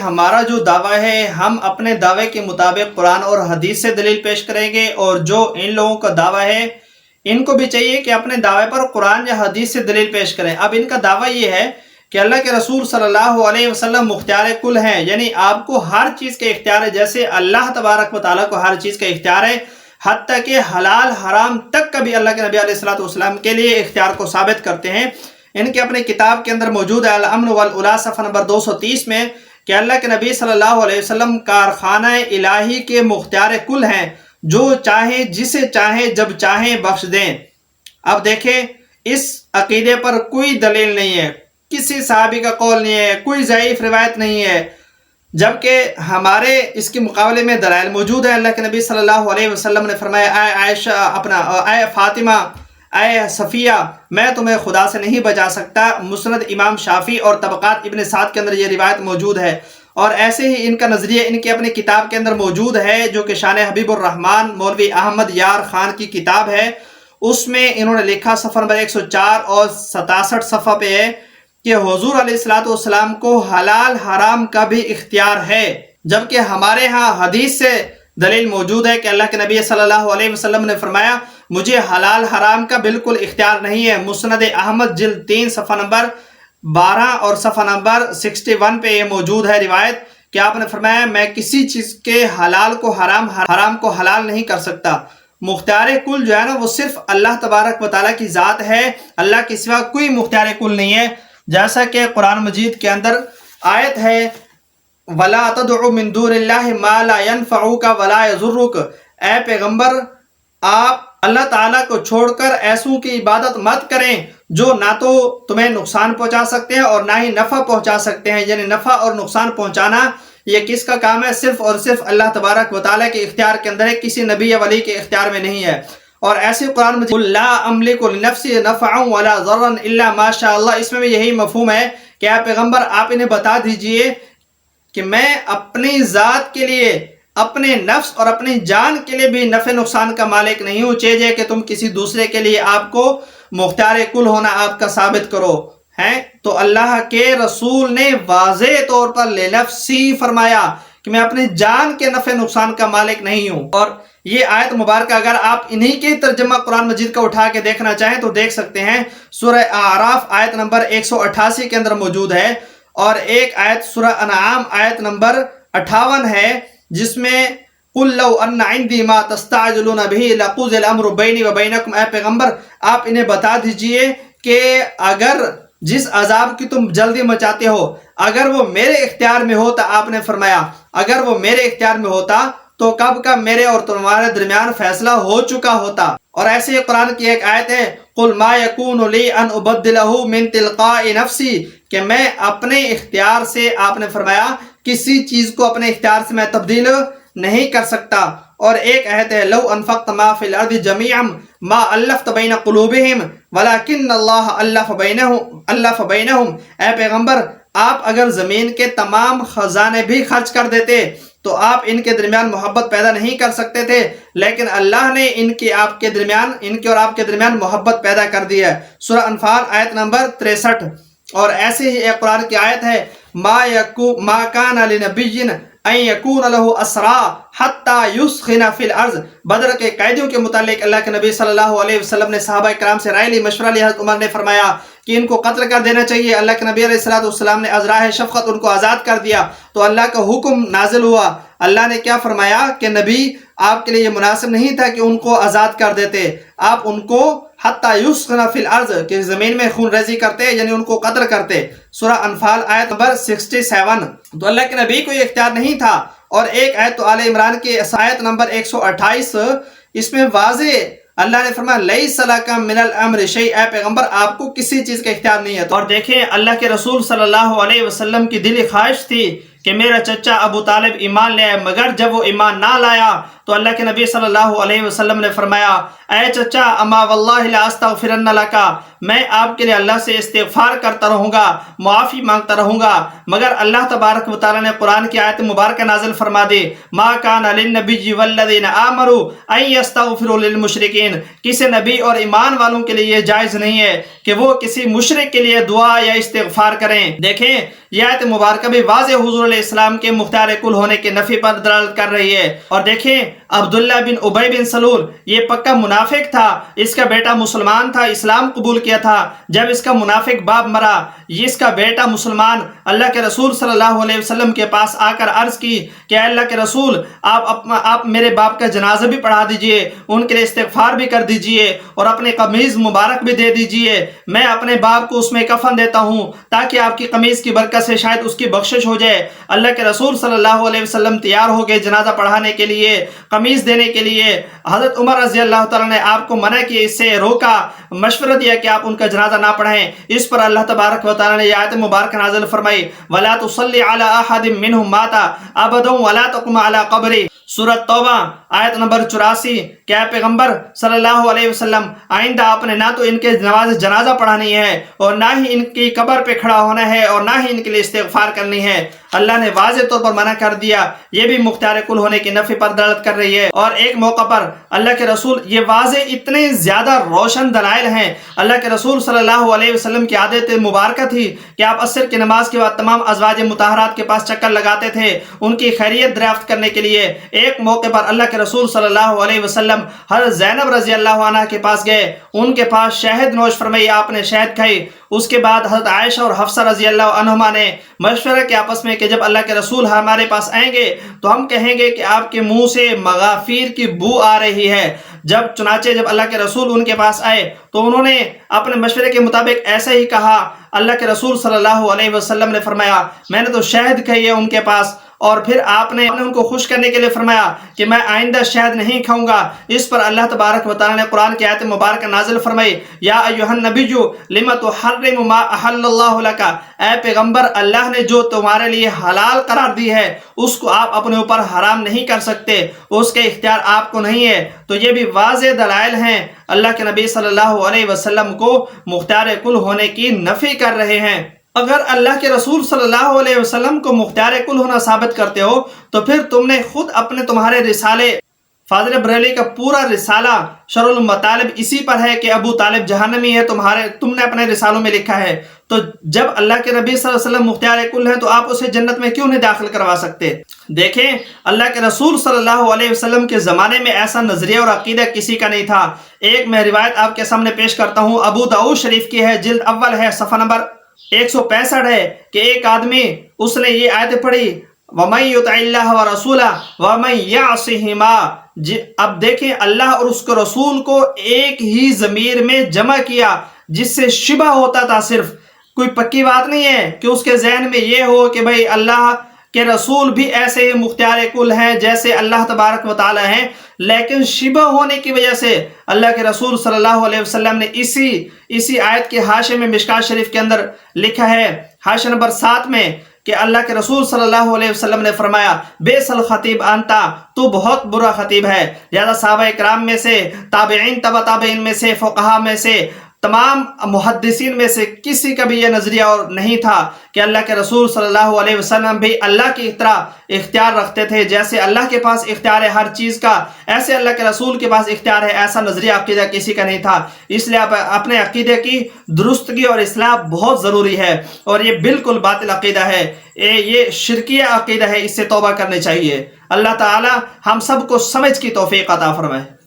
ہمارا جو دعویٰ ہے ہم اپنے دعوے کے مطابق قرآن اور حدیث سے دلیل پیش کریں گے، اور جو ان لوگوں کا دعویٰ ہے ان کو بھی چاہیے کہ اپنے دعوے پر قرآن یا حدیث سے دلیل پیش کریں۔ اب ان کا دعویٰ یہ ہے کہ اللہ کے رسول صلی اللہ علیہ وسلم مختار کل ہیں، یعنی آپ کو ہر چیز کا اختیار ہے، جیسے اللہ تبارک و تعالیٰ کو ہر چیز کا اختیار ہے، حتیٰ کہ حلال حرام تک کا بھی اللہ کے نبی علیہ الصلوۃ والسلام کے لیے اختیار کو ثابت کرتے ہیں۔ ان کے اپنے کتاب کے اندر موجود ہے الامن والعلا صفحہ نمبر 230 میں کہ اللہ کے نبی صلی اللہ علیہ وسلم کارخانہ الہی کے مختار کل ہیں، جو چاہیں جسے چاہیں جب چاہیں بخش دیں۔ اب دیکھیں اس عقیدے پر کوئی دلیل نہیں ہے، کسی صحابی کا قول نہیں ہے، کوئی ضعیف روایت نہیں ہے، جبکہ ہمارے اس کے مقابلے میں دلائل موجود ہے۔ اللہ کے نبی صلی اللہ علیہ وسلم نے فرمایا اے عائشہ اے فاطمہ اے صفیہ، میں تمہیں خدا سے نہیں بچا سکتا۔ مسند امام شافعی اور طبقات ابن سعد کے اندر یہ روایت موجود ہے، اور ایسے ہی ان کا نظریہ ان کی اپنی کتاب کے اندر موجود ہے جو کہ شان حبیب الرحمن مولوی احمد یار خان کی کتاب ہے۔ اس میں انہوں نے لکھا صفحہ نمبر 104 اور 67 صفحہ پہ ہے کہ حضور علیہ الصلوۃ والسلام کو حلال حرام کا بھی اختیار ہے، جبکہ ہمارے ہاں حدیث سے دلیل موجود ہے کہ اللہ کے نبی صلی اللہ علیہ وسلم نے فرمایا مجھے حلال حرام کا بالکل اختیار نہیں ہے۔ مسند احمد جلد 3 صفحہ نمبر 12 اور صفحہ نمبر 61 پہ یہ موجود ہے روایت کہ آپ نے فرمایا میں کسی چیز کے حلال کو حرام، حرام کو حلال نہیں کر سکتا۔ مختار کل جو ہے نا وہ صرف اللہ تبارک و تعالیٰ کی ذات ہے، اللہ کے سوا کوئی مختار کل نہیں ہے، جیسا کہ قرآن مجید کے اندر آیت ہے وَلَا تَدْعُ مِن دُونِ اللَّهِ مَا لَا يَنْفَعُكَ وَلَا يَضُرُّكَ، اے پیغمبر آپ اللہ تعالیٰ کو چھوڑ کر ایسوں کی عبادت مت کریں جو نہ تو تمہیں نقصان پہنچا سکتے ہیں اور نہ ہی نفع پہنچا سکتے ہیں، یعنی نفع اور نقصان پہنچانا یہ کس کا کام ہے؟ صرف اور صرف اللہ تبارک و تعالیٰ کے اختیار کے اندر ہے، کسی نبی یا ولی کے اختیار میں نہیں ہے۔ اور ایسے قرآن مجید قُل لَا أَمْلِكُ لِنَفْسِي نَفْعًا وَلَا ضَرًّا إِلَّا مَا شَاءَ اللَّهُ، اس میں بھی یہی مفہوم ہے کہ اے پیغمبر آپ انہیں بتا دیجئے کہ میں اپنی ذات کے لیے، اپنے نفس اور اپنی جان کے لیے بھی نفع نقصان کا مالک نہیں ہوں، چاہیے کہ تم کسی دوسرے کے لیے آپ کو مختار کل ہونا آپ کا ثابت کرو ہیں۔ تو اللہ کے رسول نے واضح طور پر لنفسی فرمایا کہ میں اپنی جان کے نفع نقصان کا مالک نہیں ہوں۔ اور یہ آیت مبارکہ اگر آپ انہی کے ترجمہ قرآن مجید کا اٹھا کے دیکھنا چاہیں تو دیکھ سکتے ہیں، سورہ اعراف آیت نمبر 188 کے اندر موجود ہے، اور ایک آیت سورہ انعام آیت نمبر 58 ہے جس میں قُلْ لَوْ أَنَّ عِنْدِي مَا تَسْتَعْجِلُونَ بِهِ لَقُضِيَ الْأَمْرُ بَيْنِي وَبَيْنَكُمْ، اے پیغمبر آپ انہیں بتا دیجئے کہ اگر جس عذاب کی تم جلدی مچاتے ہو اگر وہ میرے اختیار میں ہوتا، آپ نے فرمایا اگر وہ میرے اختیار میں ہوتا تو کب کا میرے اور تمہارے درمیان فیصلہ ہو چکا ہوتا۔ اور ایسے ہی قرآن کی ایک آیت ہے قُلْ مَا يَكُونُ لِي أَنْ أُبَدِّلَهُ مِنْ تِلْقَاءِ نَفْسِي، کہ میں اپنے اختیار سے، آپ نے فرمایا کسی چیز کو اپنے اختیار سے میں تبدیل نہیں کر سکتا۔ اور ایک آیت ہے لو انفقت ما فی الارض جميعا ما الفت بین قلوبہم ولکن اللہ الف بینہم، اے پیغمبر آپ اگر زمین کے تمام خزانے بھی خرچ کر دیتے تو آپ ان کے درمیان محبت پیدا نہیں کر سکتے تھے، لیکن اللہ نے ان کے اور آپ کے درمیان محبت پیدا کر دی ہے۔ سورہ انفال آیت نمبر 63۔ اور ایسے ہی ایک قرآن کی آیت ہے ما کان لنبی ان یکون له اسرا حتی یسخن فی الارض، بدر کے قیدیوں کے متعلق اللہ کے نبی صلی اللہ علیہ وسلم نے صحابہ کرام سے رائے لی، مشورہ لیا، حضرت عمر نے فرمایا کہ ان کو قتل کر دینا چاہیے۔ اللہ کے نبی علیہ الصلوۃ والسلام نے ازراہ شفقت ان کو آزاد کر دیا تو اللہ کا حکم نازل ہوا۔ اللہ نے کیا فرمایا کہ نبی آپ کے لیے یہ مناسب نہیں تھا کہ ان کو آزاد کر دیتے، آپ ان کو حتی یسخن فی الارض کہ زمین میں خون ریزی کرتے، یعنی ان کو قتل کرتے۔ سورہ انفال آیت نمبر 67۔ تو اللہ کے نبی کو یہ اختیار نہیں تھا۔ اور ایک آیت تو آل عمران کی آیت نمبر 128، اس میں واضح اللہ نے فرمایا لیس لک من الامر شیء، اے پیغمبر آپ کو کسی چیز کا اختیار نہیں ہے۔ اور دیکھیں اللہ کے رسول صلی اللہ علیہ وسلم کی دلی خواہش تھی کہ میرا چچا ابو طالب ایمان لے آئے، مگر جب وہ ایمان نہ لایا تو اللہ کے نبی صلی اللہ علیہ وسلم نے فرمایا اے چچا اما واللہ لا استغفرن لکا، میں آپ کے لیے اللہ سے استغفار کرتا رہوں گا، معافی مانگتا رہوں گا، مگر اللہ تبارک و تعالیٰ نے قرآن کی آیت مبارکہ نازل فرما دی ما کان للنبی والذین آمنوا ان یستغفروا للمشرکین، کسی نبی اور ایمان والوں کے لیے یہ جائز نہیں ہے کہ وہ کسی مشرک کے لیے دعا یا استغفار کریں۔ دیکھیں یہ آیت مبارکہ بھی واضح حضور علیہ السلام کے مختار کل ہونے کے نفی پر دلالت کر رہی ہے۔ اور دیکھیں عبداللہ بن ابی بن سلول یہ پکا منافق تھا، اس کا بیٹا مسلمان تھا، اسلام قبول کیا تھا۔ جب اس کا منافق باپ مرا، اس کا بیٹا مسلمان اللہ کے رسول صلی اللہ علیہ وسلم کے پاس آ کر عرض کی کہ اے اللہ کے رسول آپ میرے باپ کا جنازہ بھی پڑھا دیجئے، ان کے لیے استغفار بھی کر دیجئے اور اپنے قمیض مبارک بھی دے دیجئے، میں اپنے باپ کو اس میں کفن دیتا ہوں تاکہ آپ کی قمیض کی برکت سے شاید اس کی بخشش ہو جائے۔ اللہ کے رسول صلی اللہ علیہ وسلم تیار ہو گئے جنازہ پڑھانے کے لیے، قمیض دینے کے لیے۔ حضرت عمر رضی اللہ تعالیٰ نے آپ کو منع کیا، اس سے روکا، مشورہ دیا کہ آپ ان کا جنازہ نہ پڑھیں۔ اس پر اللہ تبارک و تعالیٰ نے یہ آیت مبارکہ نازل فرمائی وَلَا تُصَلِّ عَلَىٰ أَحَدٍ مِّنْهُمْ مَاتَ أَبَدًا وَلَا تَقُمْ عَلَىٰ قَبْرِهِ، سورۃ توبہ آیت نمبر 84۔ کیا پیغمبر صلی اللہ علیہ وسلم آئندہ آپ نے نہ تو ان کے جنازہ پڑھانی ہے اور نہ ہی ان کی قبر پہ کھڑا ہونا ہے اور نہ ہی ان کے لیے استغفار کرنی ہے۔ اللہ نے واضح طور پر منع کر دیا، یہ بھی مختار کل ہونے کی نفی پر دلالت کر رہی ہے۔ اور ایک موقع پر اللہ کے رسول، یہ واضح اتنے زیادہ روشن دلائل ہیں، اللہ کے رسول صلی اللہ علیہ وسلم کی عادت مبارکہ تھی کہ آپ عصر کی نماز کے بعد تمام ازواج مطہرات کے پاس چکر لگاتے تھے ان کی خیریت دریافت کرنے کے لیے۔ ایک موقع پر اللہ کے رسول صلی اللہ علیہ وسلم حضرت زینب رضی اللہ عنہ کے پاس گئے، ان کے پاس شہد نوش فرمائی، آپ نے شہد کھائی۔ اس کے بعد حضرت عائشہ اور حفصہ رضی اللہ عنہما نے مشورہ کیا آپس میں کہ جب اللہ کے رسول ہمارے پاس آئیں گے تو ہم کہیں گے کہ آپ کے منہ سے مغافیر کی بو آ رہی ہے۔ چنانچہ جب اللہ کے رسول ان کے پاس آئے تو انہوں نے اپنے مشورے کے مطابق ایسا ہی کہا۔ اللہ کے رسول صلی اللہ علیہ وسلم نے فرمایا میں نے تو شہد کھائی ہے ان کے پاس، اور پھر آپ نے ان کو خوش کرنے کے لیے فرمایا کہ میں آئندہ شہد نہیں کھاؤں گا۔ اس پر اللہ تبارک و تعالیٰ نے قرآن کی آیت مبارکہ نازل فرمائی یا ایھا النبی لم تحرم ما احل اللہ لک، اے پیغمبر اللہ نے جو تمہارے لیے حلال قرار دی ہے اس کو آپ اپنے اوپر حرام نہیں کر سکتے، اس کے اختیار آپ کو نہیں ہے۔ تو یہ بھی واضح دلائل ہیں اللہ کے نبی صلی اللہ علیہ وسلم کو مختار کل ہونے کی نفی کر رہے ہیں۔ اگر اللہ کے رسول صلی اللہ علیہ وسلم کو مختار کل ہونا ثابت کرتے ہو تو پھر تم نے خود تمہارے رسالے فاضل بریلوی کا پورا رسالہ شرح المطالب اسی پر ہے کہ ابو طالب جہنمی ہے، تم نے اپنے رسالوں میں لکھا ہے۔ تو جب اللہ کے نبی صلی اللہ علیہ وسلم مختار کل ہیں تو آپ اسے جنت میں کیوں نہیں داخل کروا سکتے؟ دیکھیں اللہ کے رسول صلی اللہ علیہ وسلم کے زمانے میں ایسا نظریہ اور عقیدہ کسی کا نہیں تھا۔ ایک میں روایت آپ کے سامنے پیش کرتا ہوں، ابو داؤد شریف کی ہے، جلد اول ہے، صفحہ نمبر 165 ہے کہ ایک آدمی اس نے یہ آیت پڑھی وَمَن يُطِعِ اللَّهَ وَرَسُولَهُ وَمَن يَعْصِهِمَا۔ اب دیکھیں اللہ اور اس کے رسول کو ایک ہی ضمیر میں جمع کیا جس سے شبہ ہوتا تھا، صرف کوئی پکی بات نہیں ہے کہ اس کے ذہن میں یہ ہو کہ بھئی اللہ کہ رسول بھی ایسے ہی مختار کل ہیں جیسے اللہ تبارک و تعالی ہیں، لیکن شبہ ہونے کی وجہ سے اللہ کے رسول صلی اللہ علیہ وسلم نے اسی آیت کے حاشیے میں مشکات شریف کے اندر لکھا ہے، حاشیہ نمبر 7 میں، کہ اللہ کے رسول صلی اللہ علیہ وسلم نے فرمایا بیس الخطیب انتا، تو بہت برا خطیب ہے۔ لہذا صحابہ اکرام میں سے، تابعین، تبع تابعین میں سے، فقہاء میں سے، تمام محدثین میں سے کسی کا بھی یہ نظریہ اور نہیں تھا کہ اللہ کے رسول صلی اللہ علیہ وسلم بھی اللہ کی طرح اختیار رکھتے تھے، جیسے اللہ کے پاس اختیار ہے ہر چیز کا ایسے اللہ کے رسول کے پاس اختیار ہے، ایسا نظریہ عقیدہ کسی کا نہیں تھا۔ اس لیے اپنے عقیدے کی درستگی اور اصلاح بہت ضروری ہے، اور یہ بالکل باطل عقیدہ ہے، یہ شرکیہ عقیدہ ہے، اس سے توبہ کرنی چاہیے۔ اللہ تعالی ہم سب کو سمجھ کی توفیق عطا فرمائے۔